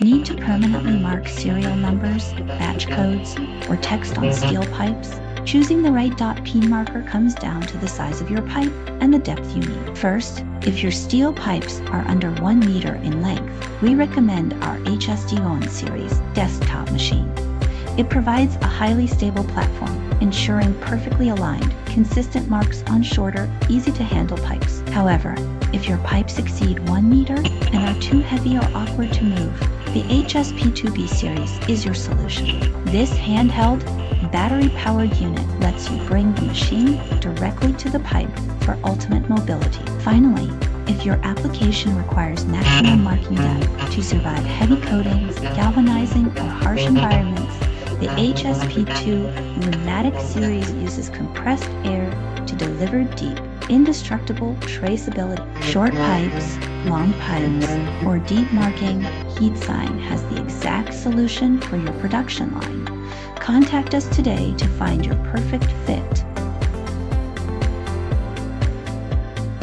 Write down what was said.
Need to permanently mark serial numbers, batch codes, or text on steel pipes? Choosing the right Peen marker comes down to the size of your pipe and the depth you need. First, if your steel pipes are under 1 meter in length, we recommend our HSD1 series desktop machine. It provides a highly stable platform, ensuring perfectly aligned, consistent marks on shorter, easy-to-handle pipes. However, if your pipes exceed 1 meter and are too heavy or awkward to move, the HSP2B series is your solution. This handheld, battery-powered unit lets you bring the machine directly to the pipe for ultimate mobility. Finally, if your application requires maximum marking depth to survive heavy coatings, galvanizing, or harsh environments, the HSP2 Pneumatic series uses compressed air to deliver deep, indestructible traceability. Short pipes, long pipes, or deep marking, HeatSign has the exact solution for your production line. Contact us today to find your perfect fit.